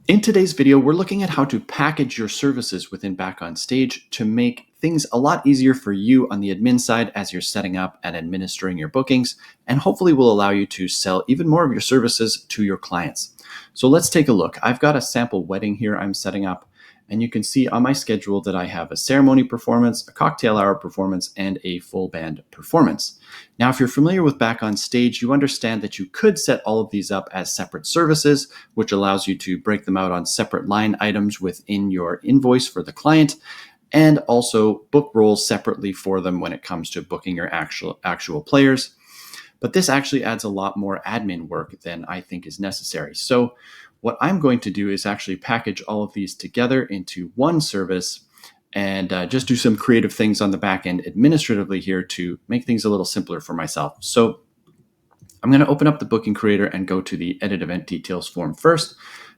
In today's video, we're looking at how to package your services within Back on Stage to make things a lot easier for you on the admin side as you're setting up and administering your bookings, and hopefully will allow you to sell even more of your services to your clients. So let's take a look. I've got a sample wedding here I'm setting up, and you can see on my schedule that I have a ceremony performance, a cocktail hour performance, and a full band performance. Now, if you're familiar with Back on Stage, you understand that you could set all of these up as separate services, which allows you to break them out on separate line items within your invoice for the client, and also book roles separately for them when it comes to booking your actual players. But this actually adds a lot more admin work than I think is necessary. So what I'm going to do is actually package all of these together into one service and just do some creative things on the back end administratively here to make things a little simpler for myself. So I'm going to open up the booking creator and go to the edit event details form first.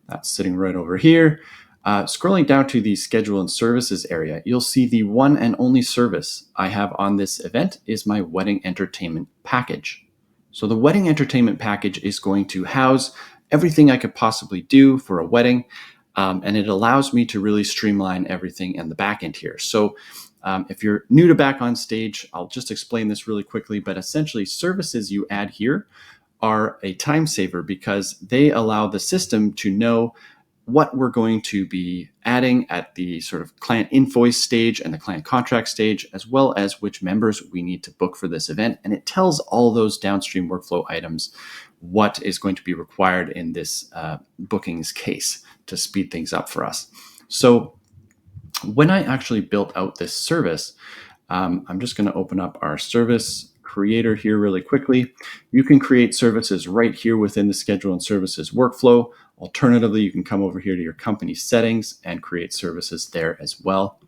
That's sitting right over here. Scrolling down to the schedule and services area, you'll see the one and only service I have on this event is my wedding entertainment package. So the wedding entertainment package is going to house everything I could possibly do for a wedding. And it allows me to really streamline everything in the back end here. So if you're new to Back on Stage, I'll just explain this really quickly, but essentially services you add here are a time saver because they allow the system to know what we're going to be adding at the sort of client invoice stage and the client contract stage, as well as which members we need to book for this event. And it tells all those downstream workflow items what is going to be required in this bookings case to speed things up for us. So when I actually built out this service, I'm just going to open up our service creator here really quickly. You can create services right here within the schedule and services workflow. Alternatively, you can come over here to your company settings and create services there as well.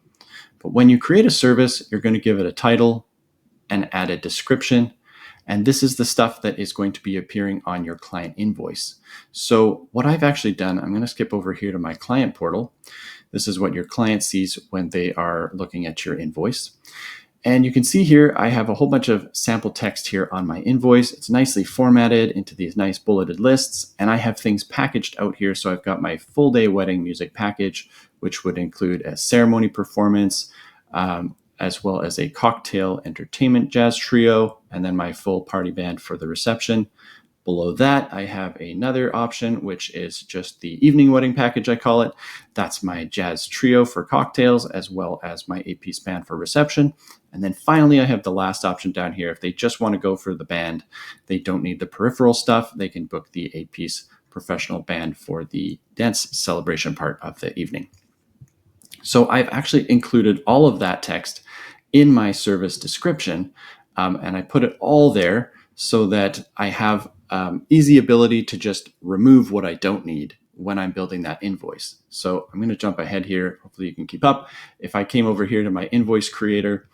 But when you create a service, you're going to give it a title and add a description. And this is the stuff that is going to be appearing on your client invoice. So what I've actually done, I'm going to skip over here to my client portal. This is what your client sees when they are looking at your invoice. And you can see here, I have a whole bunch of sample text here on my invoice. It's nicely formatted into these nice bulleted lists. And I have things packaged out here. So I've got my full day wedding music package, which would include a ceremony performance, as well as a cocktail entertainment jazz trio, and then my full party band for the reception. Below that, I have another option, which is just the evening wedding package, I call it. That's my jazz trio for cocktails, as well as my 8-piece band for reception. And then finally, I have the last option down here. If they just want to go for the band, they don't need the peripheral stuff. They can book the 8-piece professional band for the dance celebration part of the evening. So I've actually included all of that text in my service description, and I put it all there so that I have easy ability to just remove what I don't need when I'm building that invoice. So I'm going to jump ahead here. Hopefully you can keep up. If I came over here to my invoice creator,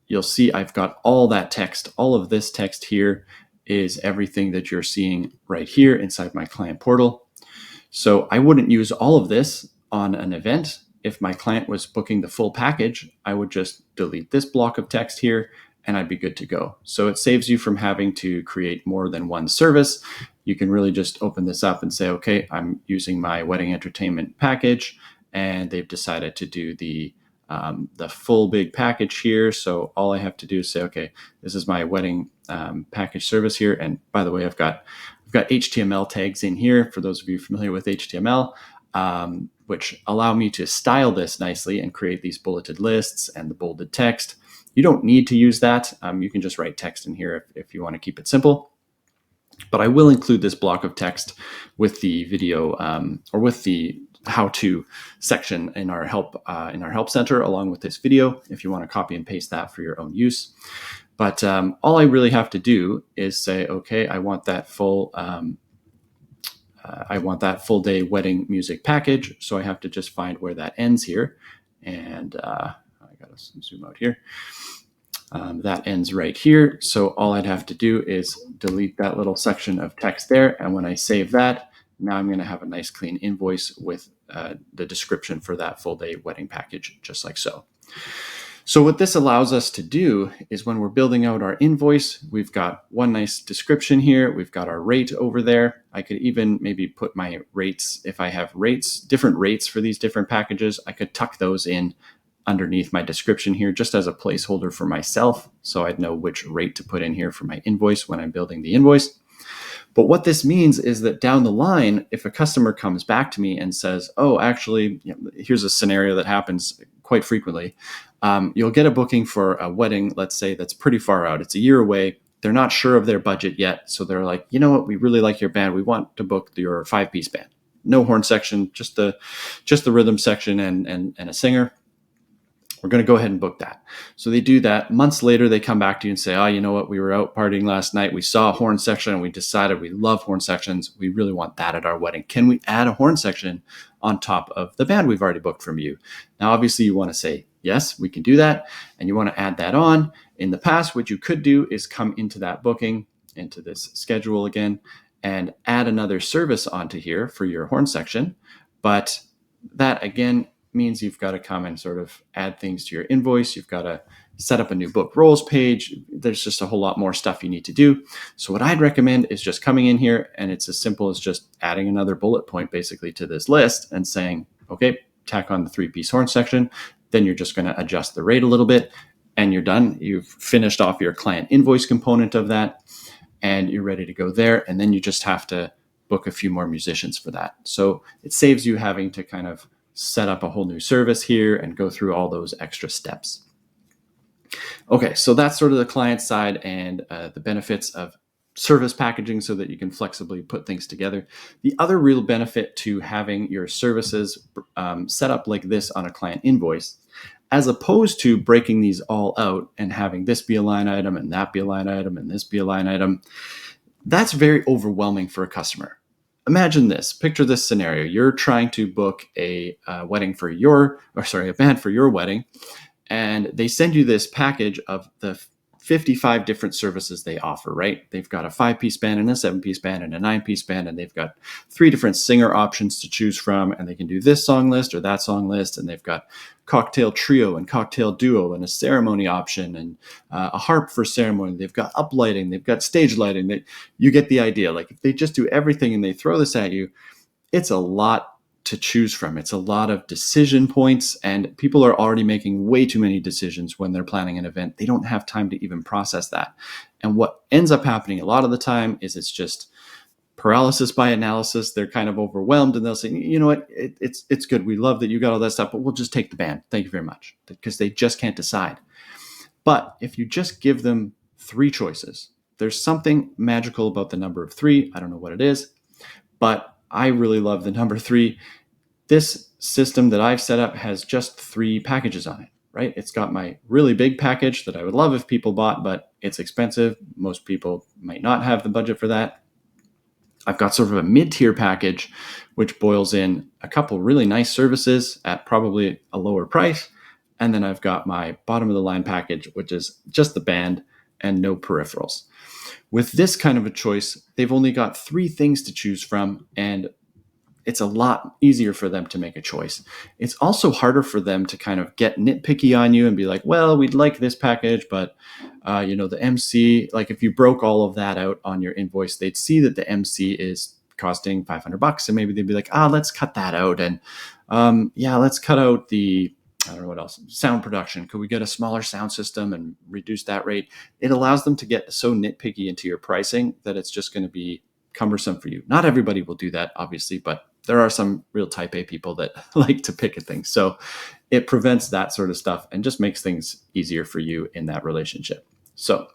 you'll see I've got all that text. All of this text here is everything that you're seeing right here inside my client portal. So I wouldn't use all of this on an event. If my client was booking the full package, I would just delete this block of text here and I'd be good to go. So it saves you from having to create more than one service. You can really just open this up and say, okay, I'm using my wedding entertainment package, and they've decided to do the full big package here. So all I have to do is say, okay, this is my wedding package service here. And by the way, I've got HTML tags in here for those of you familiar with HTML, which allow me to style this nicely and create these bulleted lists and the bolded text. You don't need to use that. You can just write text in here if you want to keep it simple. But I will include this block of text with the video or with the how-to section in our help center, along with this video, if you want to copy and paste that for your own use. But all I really have to do is say, okay, I want that full day wedding music package. So I have to just find where that ends here, and I gotta zoom out here. That ends right here. So all I'd have to do is delete that little section of text there. And when I save that, now I'm going to have a nice clean invoice with the description for that full day wedding package, just like so. So what this allows us to do is when we're building out our invoice, we've got one nice description here. We've got our rate over there. I could even maybe put my rates. If I have rates, different rates for these different packages, I could tuck those in underneath my description here just as a placeholder for myself. So I'd know which rate to put in here for my invoice when I'm building the invoice. But what this means is that down the line, if a customer comes back to me and says, oh, actually, here's a scenario that happens quite frequently. You'll get a booking for a wedding, let's say, that's pretty far out. It's a year away. They're not sure of their budget yet. So they're like, you know what? We really like your band. We want to book your 5-piece band. No horn section, just the rhythm section and a singer. We're going to go ahead and book that. So they do that. Months later, they come back to you and say, oh, you know what? We were out partying last night. We saw a horn section and we decided we love horn sections. We really want that at our wedding. Can we add a horn section on top of the band we've already booked from you? Now, obviously, you want to say, yes, we can do that. And you want to add that on. In the past, what you could do is come into that booking, into this schedule again, and add another service onto here for your horn section. But that, again, means you've got to come and sort of add things to your invoice. You've got to set up a new book roles page. There's just a whole lot more stuff you need to do. So what I'd recommend is just coming in here, and it's as simple as just adding another bullet point basically to this list and saying, okay, tack on the 3-piece horn section. Then you're just going to adjust the rate a little bit and you're done. You've finished off your client invoice component of that and you're ready to go there. And then you just have to book a few more musicians for that. So it saves you having to kind of set up a whole new service here and go through all those extra steps. Okay, so that's sort of the client side and the benefits of service packaging so that you can flexibly put things together. The other real benefit to having your services set up like this on a client invoice, as opposed to breaking these all out and having this be a line item and that be a line item and this be a line item, that's very overwhelming for a customer. Imagine this, picture this scenario. You're trying to book a band for your wedding, and they send you this package of the 55 different services they offer, right? They've got a 5-piece band and a 7-piece band and a 9-piece band, and they've got 3 different singer options to choose from, and they can do this song list or that song list, and they've got cocktail trio and cocktail duo and a ceremony option and a harp for ceremony. They've got uplighting, they've got stage lighting. You get the idea. Like if they just do everything and they throw this at you, it's a lot to choose from. It's a lot of decision points, and people are already making way too many decisions when they're planning an event. They don't have time to even process that. And what ends up happening a lot of the time is it's just paralysis by analysis. They're kind of overwhelmed and they'll say, you know what, it's good. We love that you got all that stuff, but we'll just take the band. Thank you very much. Because they just can't decide. But if you just give them 3 choices, there's something magical about the number of 3. I don't know what it is, but I really love the number 3. This system that I've set up has just 3 packages on it, right? It's got my really big package that I would love if people bought, but it's expensive. Most people might not have the budget for that. I've got sort of a mid-tier package, which boils in a couple really nice services at probably a lower price. And then I've got my bottom of the line package, which is just the band and no peripherals. With this kind of a choice, they've only got 3 things to choose from, and it's a lot easier for them to make a choice. It's also harder for them to kind of get nitpicky on you and be like, well, we'd like this package, but the MC, like if you broke all of that out on your invoice, they'd see that the MC is costing $500, and maybe they'd be like, let's cut that out. And let's cut out the, I don't know what else, sound production. Could we get a smaller sound system and reduce that rate? It allows them to get so nitpicky into your pricing that it's just going to be cumbersome for you. Not everybody will do that, obviously, but there are some real type A people that like to pick at things. So it prevents that sort of stuff and just makes things easier for you in that relationship. So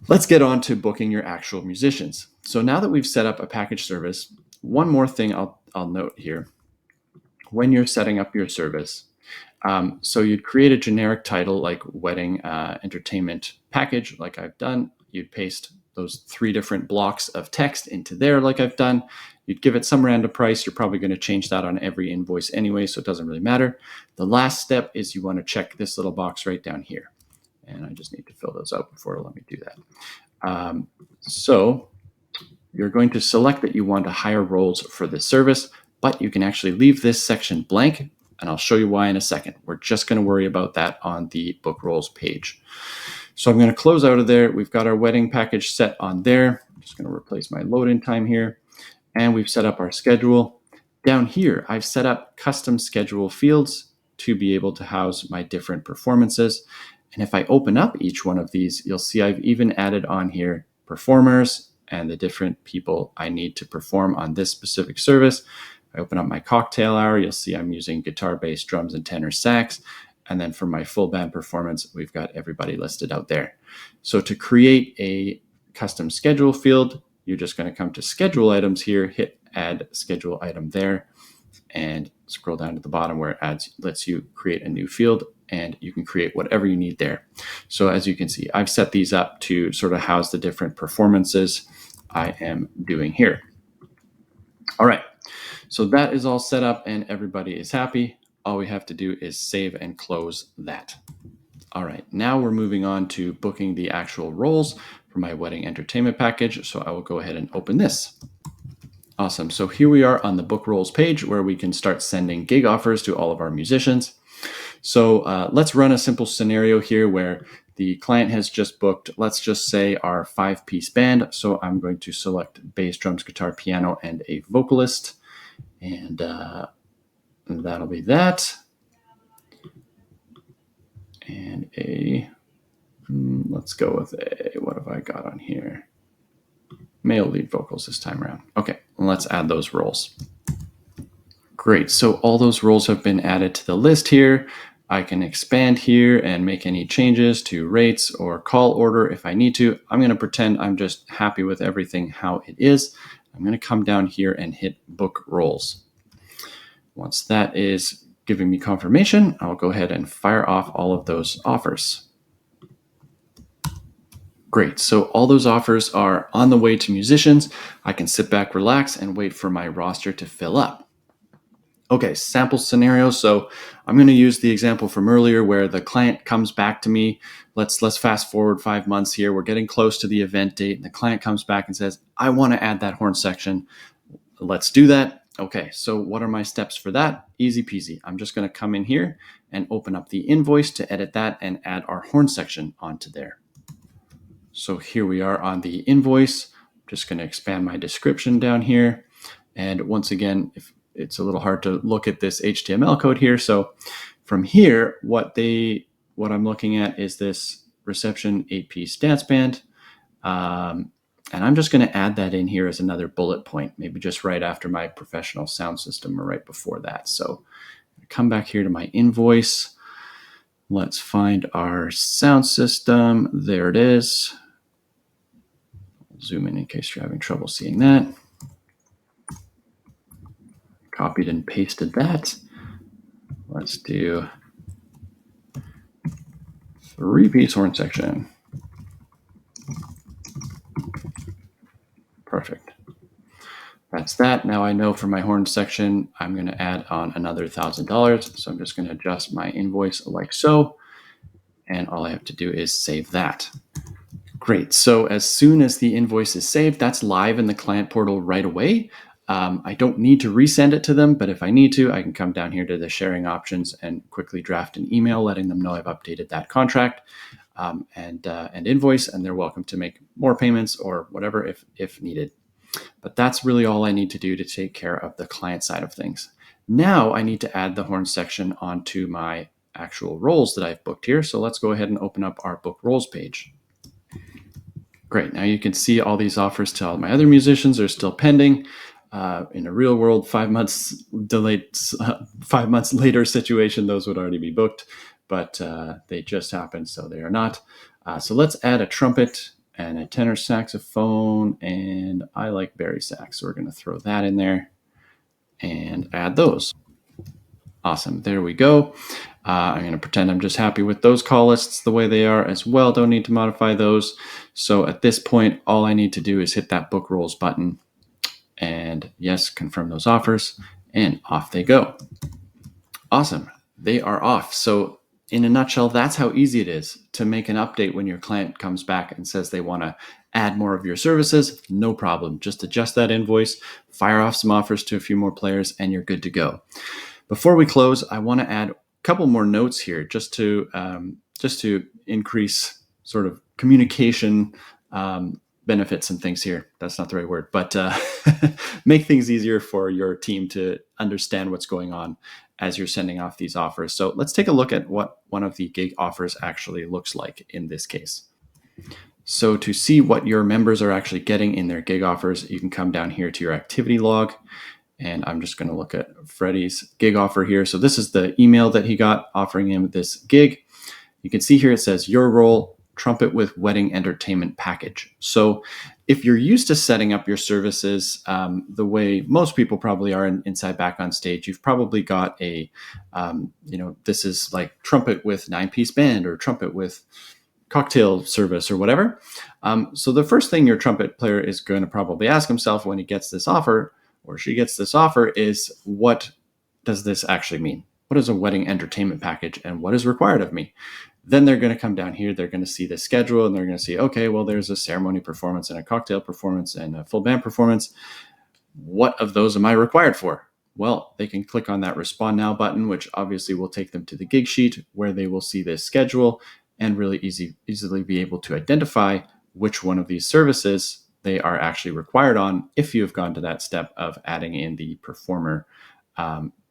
let's get on to booking your actual musicians. So now that we've set up a package service, one more thing I'll note here. When you're setting up your service, so you'd create a generic title like wedding entertainment package like I've done. You'd paste those 3 different blocks of text into there like I've done. You'd give it some random price. You're probably going to change that on every invoice anyway, so it doesn't really matter. The last step is you want to check this little box right down here. And I just need to fill those out before it'll let me do that. So you're going to select that you want to hire roles for this service, but you can actually leave this section blank And I'll show you why in a second. We're just going to worry about that on the book rolls page. So I'm going to close out of there. We've got our wedding package set on there. I'm just going to replace my load-in time here. And we've set up our schedule. Down here, I've set up custom schedule fields to be able to house my different performances. And if I open up each one of these, you'll see I've even added on here performers and the different people I need to perform on this specific service. I open up my cocktail hour, you'll see I'm using guitar, bass, drums, and tenor sax. And then for my full band performance, we've got everybody listed out there. So to create a custom schedule field, you're just going to come to schedule items here, hit add schedule item there, and scroll down to the bottom where it lets you create a new field, and you can create whatever you need there. So as you can see, I've set these up to sort of house the different performances I am doing here. All right. So that is all set up and everybody is happy. All we have to do is save and close that. All right, now we're moving on to booking the actual roles for my wedding entertainment package. So I will go ahead and open this. Awesome. So here we are on the book roles page where we can start sending gig offers to all of our musicians. So let's run a simple scenario here where the client has just booked, let's just say, our 5-piece band. So I'm going to select bass, drums, guitar, piano, and a vocalist. And that'll be that. And let's go with what have I got on here? Male lead vocals this time around. Okay, let's add those roles. Great, so all those roles have been added to the list here. I can expand here and make any changes to rates or call order if I need to. I'm going to pretend I'm just happy with everything how it is. I'm going to come down here and hit book roles. Once that is giving me confirmation, I'll go ahead and fire off all of those offers. Great, so all those offers are on the way to musicians. I can sit back, relax, and wait for my roster to fill up. Okay, sample scenario. So I'm going to use the example from earlier where the client comes back to me. Let's fast forward 5 months here. We're getting close to the event date, and the client comes back and says, I want to add that horn section. Let's do that. Okay, so what are my steps for that? Easy peasy. I'm just going to come in here and open up the invoice to edit that and add our horn section onto there. So here we are on the invoice. I'm just going to expand my description down here. And once again, if it's a little hard to look at this HTML code here. So from here, what I'm looking at is this reception 8-piece dance band. And I'm just going to add that in here as another bullet point, maybe just right after my professional sound system or right before that. So come back here to my invoice. Let's find our sound system. There it is. Zoom in case you're having trouble seeing that. Copied and pasted that. Let's do 3-piece horn section. Perfect. That's that. Now I know for my horn section, I'm going to add on another $1,000. So I'm just going to adjust my invoice like so. And all I have to do is save that. Great. So as soon as the invoice is saved, that's live in the client portal right away. I don't need to resend it to them, but if I need to, I can come down here to the sharing options and quickly draft an email letting them know I've updated that contract and invoice, and they're welcome to make more payments or whatever if needed. But that's really all I need to do to take care of the client side of things. Now I need to add the horn section onto my actual roles that I've booked here. So let's go ahead and open up our book roles page. Great. Now you can see all these offers to all my other musicians are still pending. In a real world 5 months delayed, 5 months later situation, those would already be booked, but they just happened, so they are not. So let's add a trumpet and a tenor saxophone, and I like bari sax, so we're going to throw that in there and add those. Awesome, there we go. I'm going to pretend I'm just happy with those call lists the way they are as well. Don't need to modify those. So at this point, all I need to do is hit that book roles button. And yes, confirm those offers, and off they go. Awesome, they are off. So in a nutshell, that's how easy it is to make an update when your client comes back and says they want to add more of your services. No problem, just adjust that invoice, fire off some offers to a few more players, and you're good to go. Before we close, I want to add a couple more notes here just to increase sort of communication benefits and things here. That's not the right word, but make things easier for your team to understand what's going on as you're sending off these offers. So let's take a look at what one of the gig offers actually looks like in this case. So to see what your members are actually getting in their gig offers, you can come down here to your activity log. And I'm just going to look at Freddie's gig offer here. So this is the email that he got offering him this gig. You can see here it says your role, trumpet with wedding entertainment package. So if you're used to setting up your services the way most people probably are inside Back on Stage, you've probably got a, this is like trumpet with 9-piece band or trumpet with cocktail service or whatever. So the first thing your trumpet player is going to probably ask himself when he gets this offer or she gets this offer is, what does this actually mean? What is a wedding entertainment package and what is required of me? Then they're going to come down here, they're going to see the schedule and they're going to see, okay, well, there's a ceremony performance and a cocktail performance and a full band performance. What of those am I required for? Well, they can click on that Respond Now button, which obviously will take them to the gig sheet where they will see this schedule and really easily be able to identify which one of these services they are actually required on if you have gone to that step of adding in the performer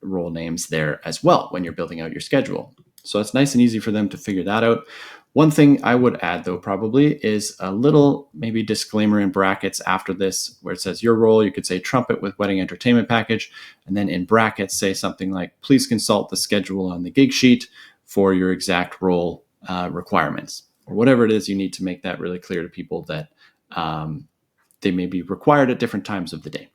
role names there as well when you're building out your schedule. So it's nice and easy for them to figure that out. One thing I would add, though, probably is a little maybe disclaimer in brackets after this where it says your role. You could say trumpet with wedding entertainment package, and then in brackets say something like, please consult the schedule on the gig sheet for your exact role requirements, or whatever it is you need to make that really clear to people that they may be required at different times of the day.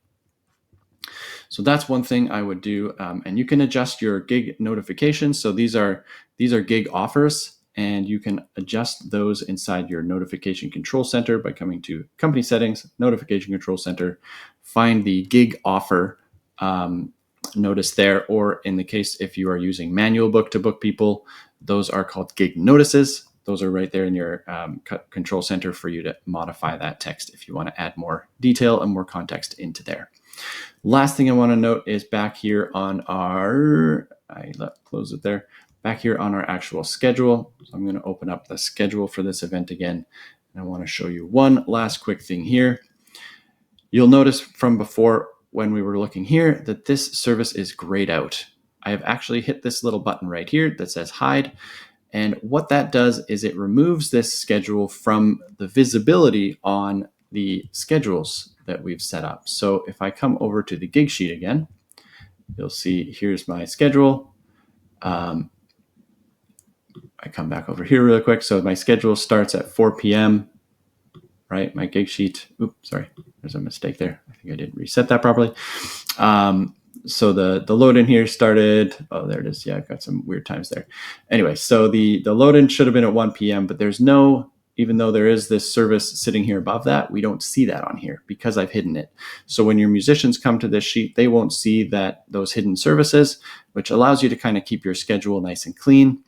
So that's one thing I would do. And you can adjust your gig notifications. So these are gig offers, and you can adjust those inside your notification control center by coming to company settings, notification control center, find the gig offer notice there. Or in the case, if you are using manual book to book people, those are called gig notices. Those are right there in your control center for you to modify that text if you want to add more detail and more context into there. Last thing I want to note is back here on our, close it there, back here on our actual schedule. So I'm going to open up the schedule for this event again. And I want to show you one last quick thing here. You'll notice from before when we were looking here that this service is grayed out. I have actually hit this little button right here that says hide. And what that does is it removes this schedule from the visibility on the schedules that we've set up. So if I come over to the gig sheet again, you'll see here's my schedule. I come back over here really quick. So my schedule starts at 4 p.m., right? My gig sheet, oops, sorry, there's a mistake there. I think I didn't reset that properly. So the load in here started, oh, there it is. Yeah, I've got some weird times there. Anyway, so the load in should have been at 1 p.m., but there's no, even though there is this service sitting here above that, we don't see that on here because I've hidden it. So when your musicians come to this sheet, they won't see those hidden services, which allows you to kind of keep your schedule nice and clean.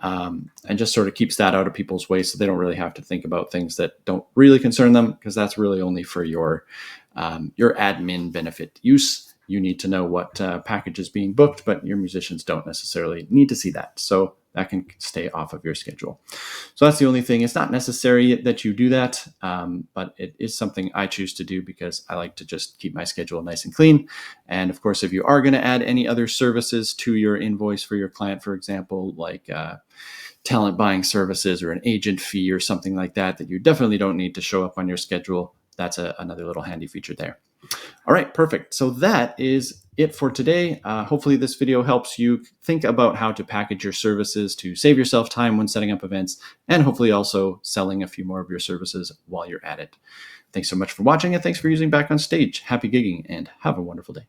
And just sort of keeps that out of people's way so they don't really have to think about things that don't really concern them, because that's really only for your admin benefit use. You need to know what package is being booked, but your musicians don't necessarily need to see that. So that can stay off of your schedule. So that's the only thing. It's not necessary that you do that, but it is something I choose to do because I like to just keep my schedule nice and clean. And of course, if you are going to add any other services to your invoice for your client, for example, like talent buying services or an agent fee or something like that, that you definitely don't need to show up on your schedule, that's another little handy feature there. All right, perfect. So that is it for today. Hopefully this video helps you think about how to package your services to save yourself time when setting up events, and hopefully also selling a few more of your services while you're at it. Thanks so much for watching, and thanks for using Back on Stage. Happy gigging and have a wonderful day.